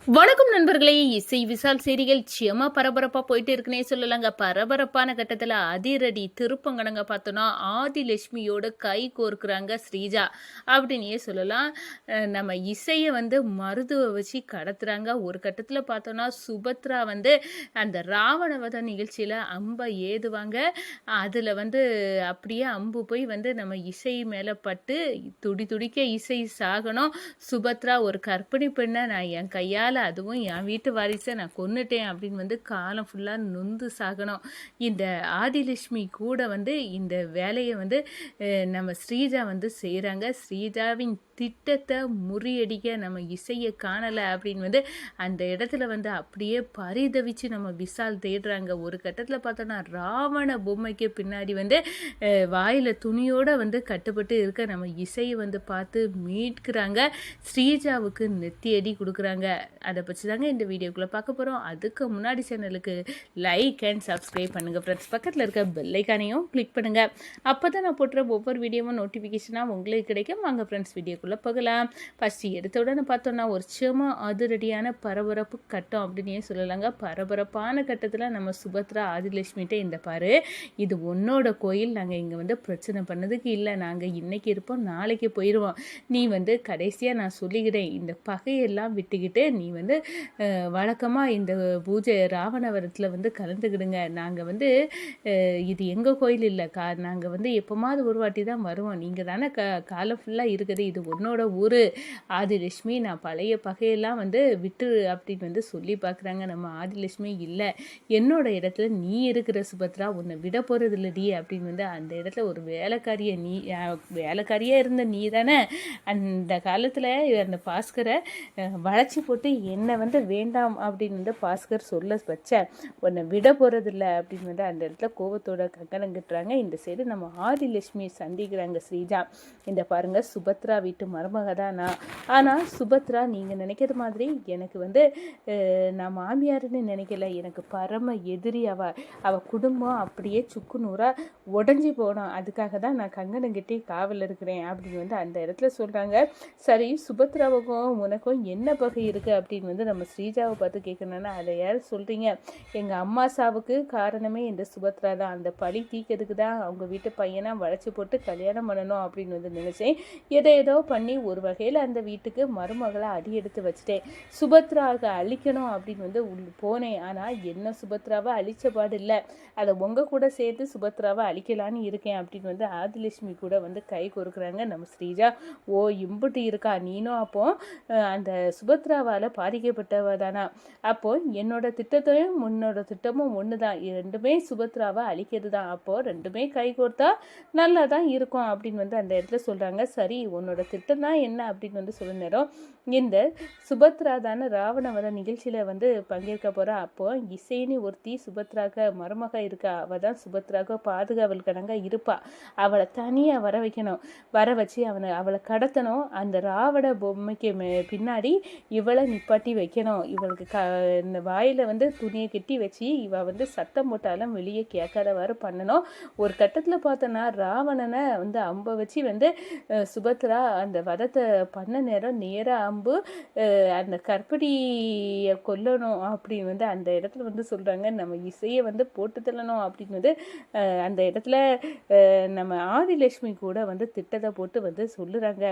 வணக்கம் நண்பர்களே. இசை விசால் சீரியல் செம பரபரப்பா போயிட்டு இருக்குன்னே சொல்லலாங்க. பரபரப்பான கட்டத்துல அதிரடி திருப்பங்கனங்க பார்த்தோன்னா, ஆதிலட்சுமியோட கை கோர்க்குறாங்க ஸ்ரீஜா அப்படின்னே சொல்லலாம். நம்ம இசைய மருதுவ வச்சு கடத்துறாங்க. ஒரு கட்டத்துல பார்த்தோன்னா, சுபத்ரா அந்த ராவணவத நிகழ்ச்சியில அம்ப ஏதுவாங்க. அதுல அப்படியே அம்பு போய் நம்ம இசை மேல பட்டு துடி துடிக்க இசை சாகணும். சுபத்ரா ஒரு கர்ப்பிணி பெண்ணை நான் என் கையால், அதுவும் என் வீட்டு வாரிசை நான் கொன்னுட்டேன் அப்படின்னு காலம் ஃபுல்லாக நொந்து சாகணும். இந்த ஆதிலட்சுமி கூட இந்த வேலையை நம்ம ஸ்ரீஜா செய்கிறாங்க. ஸ்ரீஜாவின் திட்டத்தை முறியடிக்க நம்ம இசையை காணலை அப்படின்னு அந்த இடத்துல அப்படியே பரிதவிச்சு நம்ம விசால் தேடுறாங்க. ஒரு கட்டத்தில் பார்த்தோன்னா ராவண பொம்மைக்கு பின்னாடி வாயில் துணியோடு கட்டுப்பட்டு இருக்க நம்ம இசையை பார்த்து மீட்கிறாங்க. ஸ்ரீஜாவுக்கு நெத்தியடி கொடுக்குறாங்க. அதை பற்றி தாங்க இந்த வீடியோக்குள்ளே பார்க்க போகிறோம். அதுக்கு முன்னாடி சேனலுக்கு லைக் அண்ட் சப்ஸ்கிரைப் பண்ணுங்கள் ஃப்ரெண்ட்ஸ். பக்கத்தில் இருக்க பெல்லைக்கானையும் கிளிக் பண்ணுங்கள். அப்போ தான் நான் போட்டுற ஒவ்வொரு வீடியோவும் நோட்டிஃபிகேஷனாக உங்களுக்கு கிடைக்கும். வாங்க ஃப்ரெண்ட்ஸ் வீடியோக்குள்ளே போகலாம். ஃபஸ்ட்டு எடுத்த உடனே பார்த்தோன்னா ஒரு செம அதிரடியான பரபரப்பு கட்டம் அப்படின்னே சொல்லலாங்க. பரபரப்பான கட்டத்தில் நம்ம சுபத்ரா ஆதிலட்சுமிகிட்ட இந்த பாரு, இது உன்னோட கோயில், நாங்கள் இங்கே பிரச்சனை பண்ணதுக்கு இல்லை, நாங்கள் இன்னைக்கு இருப்போம் நாளைக்கு போயிடுவோம். நீ கடைசியாக நான் சொல்லிக்கிறேன், இந்த பகையெல்லாம் விட்டுக்கிட்டு நீ வழக்கமாக இந்த பூஜை ராவணவரத்தில் கலந்துக்கிடுங்க. நாங்கள் இது எங்கள் கோயில் இல்லை, நாங்கள் எப்போமாவது ஒரு வாட்டி தான் வருவோம், நீங்கள் தானே காலம் ஃபுல்லாக இருக்குது, இது உன்னோட ஊர் ஆதிலட்சுமி, நான் பழைய பகையெல்லாம் விட்டு அப்படின்னு சொல்லி பார்க்குறாங்க. நம்ம ஆதிலட்சுமி இல்லை, என்னோட இடத்துல நீ இருக்கிற சுபத்ரா, உன்னை விட போகிறது இல்லடி அப்படின்னு அந்த இடத்துல ஒரு வேலைக்காரியாக இருந்த நீ தானே அந்த காலத்தில் அந்த பாஸ்கரை வளைச்சி போட்டு என்னை வேண்டாம் அப்படின்னு பாஸ்கர் சொல்ல வச்ச, உன்னை விட போகிறதில்ல அப்படின்னு அந்த இடத்துல கோபத்தோட கங்கணம் கட்டுறாங்க. இந்த சைடு நம்ம ஆதிலட்சுமியை சந்திக்கிறாங்க ஸ்ரீஜா. இந்த பாருங்கள், சுபத்ரா வீட்டு மருமக தான் நான், ஆனால் சுபத்ரா நீங்கள் நினைக்கிற மாதிரி எனக்கு நான் மாமியாருன்னு நினைக்கல, எனக்கு பரம எதிரி. அவள் குடும்பம் அப்படியே சுக்கு நூறாக உடஞ்சி போனோம், அதுக்காக தான் நான் கங்கணம் கட்டி காவல் இருக்கிறேன் அப்படின்னு அந்த இடத்துல சொல்கிறாங்க. சரி, சுபத்ராவுக்கும் உனக்கும் என்ன பகை இருக்குது அப்படின்னு நம்ம ஸ்ரீஜாவை பார்த்து கேட்கணுன்னா, அதை யார் சொல்கிறீங்க, எங்கள் அம்மா சாவுக்கு காரணமே இந்த சுபத்ரா தான், அந்த பழி தீக்கிறதுக்கு தான் அவங்க வீட்டு பையனை வளைச்சி போட்டு கல்யாணம் பண்ணணும் அப்படின்னு நினச்சேன். ஏதோ பண்ணி ஒரு வகையில் அந்த வீட்டுக்கு மருமகளை அடி எடுத்து வச்சுட்டேன். சுபத்ராவை அழிக்கணும் அப்படின்னு போனேன், ஆனால் என்ன சுபத்ராவை அழிச்ச பாடு இல்லை, அதை உங்கள் கூட சேர்த்து சுபத்ராவை அழிக்கலான்னு இருக்கேன் அப்படின்னு ஆதிலட்சுமி கூட கை கொடுக்குறாங்க நம்ம ஸ்ரீஜா. ஓ, இம்புட்டு இருக்கா நீனும், அப்போ அந்த சுபத்ராவால் பாதிக்கப்பட்டவ தானா, அப்போ என்னோட திட்டத்தையும் உன்னோட திட்டமும் ஒன்று தான், ரெண்டுமே சுபத்ராவை அழிக்கிறது தான், அப்போது ரெண்டுமே கை கோர்த்தா நல்லா தான் இருக்கும் அப்படின்னு அந்த இடத்துல சொல்கிறாங்க. சரி, உன்னோட திட்டம் தான் என்ன அப்படின்னு சொல்ல நேரம், இந்த சுபத்ரா தானே ராவணவத நிகழ்ச்சியில் பங்கேற்க போகிறா, அப்போ இசைன்னு ஒருத்தி சுபத்ராக்க மருமக இருக்கா, அவள் தான் சுபத்ராக்க பாதுகாவல் கடங்க இருப்பா, அவளை தனியாக வர வைக்கணும், வர வச்சு அவளை கடத்தணும், அந்த ராவண பொம்மைக்கு பின்னாடி இவளை நிப்பாட்டி வைக்கணும், இவளுக்கு இந்த வாயில் துணியை கட்டி வச்சு இவள் சத்தம் போட்டாலும் வெளியே கேட்காதவாறு பண்ணணும். ஒரு கட்டத்தில் பார்த்தோன்னா ராவணனை அம்பை வச்சு சுபத்ரா அந்த வதத்தை பண்ண நேரம் நேராக அம்பு அந்த கற்பிணியை கொல்லணும் அப்படின்னு அந்த இடத்துல சொல்கிறாங்க. நம்ம இசையை போட்டு தள்ளணும் அப்படின்னு அந்த இடத்துல நம்ம ஆதிலட்சுமி கூட திட்டத்தை போட்டு சொல்லுறாங்க.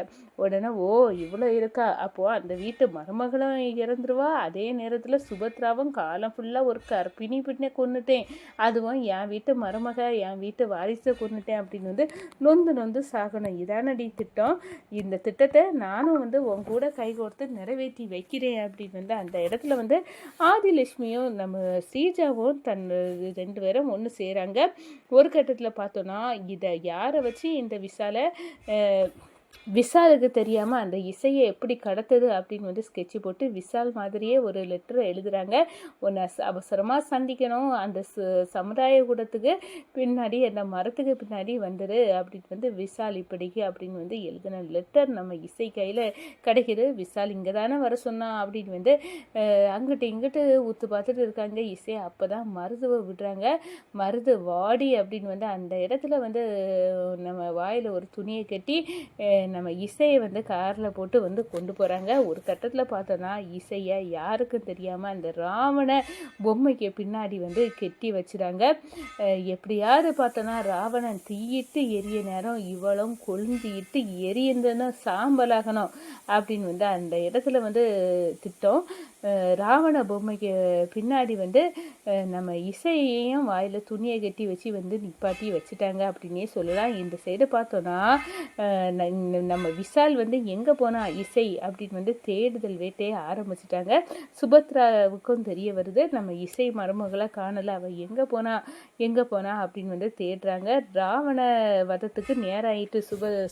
உடனே ஓ, இவ்வளோ இருக்கா, அப்போது அந்த வீட்டு மருமகளும் இறந்துருவா, அதே நேரத்தில் சுபத்ராவும் காலம் ஃபுல்லாக ஒரு கற்பிணி பின்ன கொன்னுட்டேன், அதுவும் என் வீட்டு மருமக என் வீட்டு வாரிசை கொன்னுட்டேன் அப்படின்னு நொந்து சாகணும், இதானடி திட்டம், இந்த திட்டத்தை நானும் உன் கூட கைகோர்த்து நிறைவேற்றி வைக்கிறேன் அப்படின்னு அந்த இடத்துல ஆதிலட்சுமியும் நம்ம ஸ்ரீஜாவும் ரெண்டு பேரும் ஒன்று செய்கிறாங்க. ஒரு கட்டத்தில் பார்த்தோன்னா, இதை யாரை வச்சு இந்த விசாலுக்கு தெரியாமல் அந்த இசையை எப்படி கடத்துது அப்படின்னு ஸ்கெட்சு போட்டு விசால் மாதிரியே ஒரு லெட்டரை எழுதுகிறாங்க. ஒன்று அவசரமாக சந்திக்கணும், அந்த சமுதாய கூடத்துக்கு பின்னாடி அந்த மரத்துக்கு பின்னாடி வந்துடு அப்படின்னு விசால் இப்படிக்கு அப்படின்னு எழுதின லெட்டர் நம்ம இசை கையில் கிடைக்கிது. விசால் இங்கே தானே வர சொன்னான் அப்படின்னு அங்கிட்டு இங்கிட்டு ஊற்று பார்த்துட்டு இருக்காங்க. இசை அப்போ தான் மருதுவை விடுறாங்க. மருது வாடி அப்படின்னு அந்த இடத்துல நம்ம வாயில் ஒரு துணியை கட்டி நம்ம இசையை வந்து காரில் போட்டு வந்து கொண்டு போகிறாங்க. ஒரு கட்டத்தில் பார்த்தோன்னா இசையை யாருக்கும் தெரியாமல் அந்த ராவண பொம்மைக்கு பின்னாடி வந்து கெட்டி வச்சுறாங்க. எப்படியாவது பார்த்தோன்னா ராவணன் தீயிட்டு எரிய நேரம் இவளும் கொழுந்திட்டு எரியந்ததுன்னா சாம்பலாகணும் அப்படின்னு வந்து அந்த இடத்துல வந்து திட்டம். ராவண பொம்மைக்கு பின்னாடி வந்து நம்ம இசையையும் வாயில் துணியை கட்டி வச்சு வந்து நிப்பாட்டி வச்சுட்டாங்க அப்படின்னே சொல்லலாம். இந்த சைடு பார்த்தோன்னா நம்ம விஷால் வந்து எங்கே போனால் இசை அப்படின்னு வந்து தேடுதல் வேட்டையை ஆரம்பிச்சிட்டாங்க. சுபத்ராவுக்கும் தெரிய வருது நம்ம இசை மருமகளை காணலை, அவள் எங்கே போனா அப்படின்னு வந்து தேடுறாங்க. ராவண வதத்துக்கு நேராயிட்டு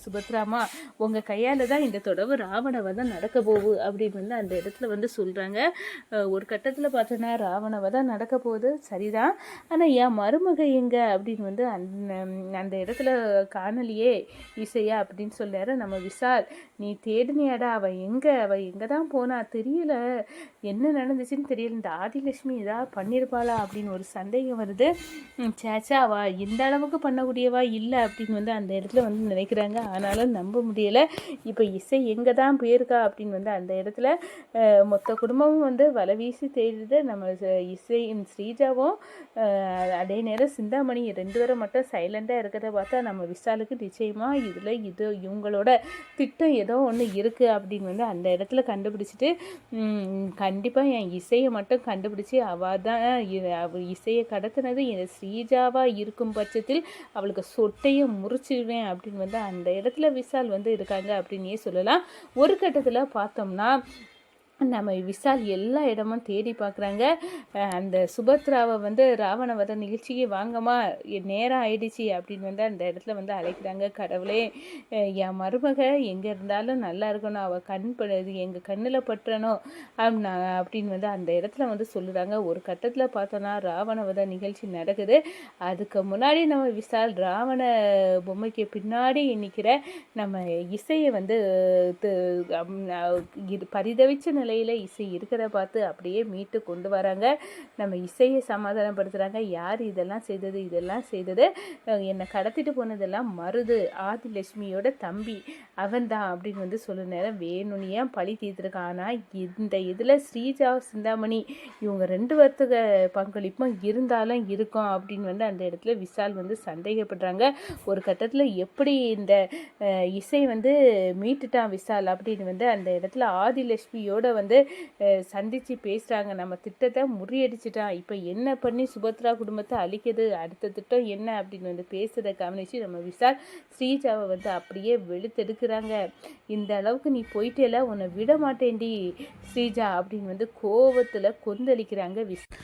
சுபத்ராமா உங்கள் கையால் தான் இந்த தொடவு ராவண வதம் நடக்க போகுது அப்படின்னு வந்து அந்த இடத்துல வந்து சொல்கிறாங்க. ஒரு கட்டத்தில் பார்த்தோன்னா ராவண வதம் நடக்க போகுது சரிதான், ஆனால் என் மருமக எங்க அப்படின்னு வந்து அந்த இடத்துல காணலையே இசையா அப்படின்னு சொல்றாரு நம்ம விஷால். நீ தேடினியாடா, அவள் எங்கே தான் போனா தெரியல, என்ன நடந்துச்சுன்னு தெரியல, இந்த ஆதிலட்சுமி ஏதாவது பண்ணியிருப்பாளா அப்படின்னு ஒரு சந்தேகம் வருது. சேச்சா அவள் இந்த அளவுக்கு பண்ணக்கூடியவா இல்லை அப்படின்னு வந்து அந்த இடத்துல வந்து நினைக்கிறாங்க. ஆனாலும் நம்ப முடியலை. இப்போ இசை எங்கே தான் போயிருக்கா அப்படின்னு வந்து அந்த இடத்துல மொத்த குடும்பமும் வந்து வலை வீசி தேடுது. நம்ம இசை ஸ்ரீஜாவும் அதே நேரம் சிந்தாமணி 2 பேரும் மட்டும் சைலண்டாக இருக்கிறத பார்த்தா நம்ம விஷாலுக்கு நிச்சயமாக இவங்களோட திட்டம் ஏதோ ஒன்று இருக்குது அப்படின்னு வந்து அந்த இடத்துல கண்டுபிடிச்சிட்டு கண்டிப்பாக என் இசையை மட்டும் கண்டுபிடிச்சி அவள் தான் இசையை கடத்தினது என் ஸ்ரீஜாவாக இருக்கும் பட்சத்தில் அவளுக்கு சொட்டையை முறிச்சிடுவேன் அப்படின்னு வந்து அந்த இடத்துல விஷால் வந்து இருக்காங்க அப்படின்னே சொல்லலாம். ஒரு கட்டத்தில் பார்த்தோம்னா நம்ம விஷால் எல்லா இடமும் தேடி பார்க்குறாங்க. அந்த சுபத்ராவை வந்து ராவணவத நிகழ்ச்சிக்கு வாங்கம்மா நேரம் ஆயிடுச்சு அப்படின்னு வந்து அந்த இடத்துல வந்து அழைக்கிறாங்க. கடவுளே என் மருமக எங்கே இருந்தாலும் நல்லா இருக்கணும், அவள் எங்கள் கண்ணில் பற்றணும் அப்படின்னு வந்து அந்த இடத்துல வந்து சொல்லுறாங்க. ஒரு கட்டத்தில் பார்த்தோன்னா ராவணவத நிகழ்ச்சி நடக்குது. அதுக்கு முன்னாடி நம்ம விஷால் ராவண பொம்மைக்கு பின்னாடி நிற்கிற நம்ம இசையை வந்து பரிதவிச்ச நிலையில் இசை இருக்கிறத பார்த்து அப்படியே மீட்டு கொண்டு வராங்க. நம்ம இசையை சமாதானப்படுத்துகிறாங்க. யார் இதெல்லாம் செய்தது, என்னை கடத்திட்டு போனதெல்லாம் மருது, ஆதிலட்சுமியோட தம்பி அவன்தான் அப்படின்னு வந்து சொல்ல நேரம் வேணும்னு ஏன் பழி தீர்த்துருக்கான். ஆனால் இந்த இதில் ஸ்ரீஜா சிந்தாமணி இவங்க 2 பேர்த்துக்கு பங்களிப்பும் இருந்தாலும் இருக்கும் அப்படின்னு வந்து அந்த இடத்துல விஷால் வந்து சந்தேகப்படுறாங்க. ஒரு கட்டத்தில் எப்படி இந்த இசை வந்து மீட்டுட்டான் விஷால் அப்படின்னு வந்து அந்த இடத்துல ஆதிலட்சுமியோட வந்து சந்தித்து பேசுகிறாங்க. நம்ம திட்டத்தை முறியடிச்சிட்டான், இப்போ என்ன பண்ணி சுபத்ரா குடும்பத்தை அழிக்கிறது, அடுத்த திட்டம் என்ன அப்படின்னு வந்து பேசுகிறத கவனித்து நம்ம விஷால் ஸ்ரீஜாவை வந்து அப்படியே வெளுத்தெடுக்கிறாங்க. இந்த அளவுக்கு நீ போயிட்டேல, உன்னை விட மாட்டேன்டி ஸ்ரீஜா அப்படின்னு வந்து கோவத்தில் கொந்தளிக்கிறாங்க விஷால்.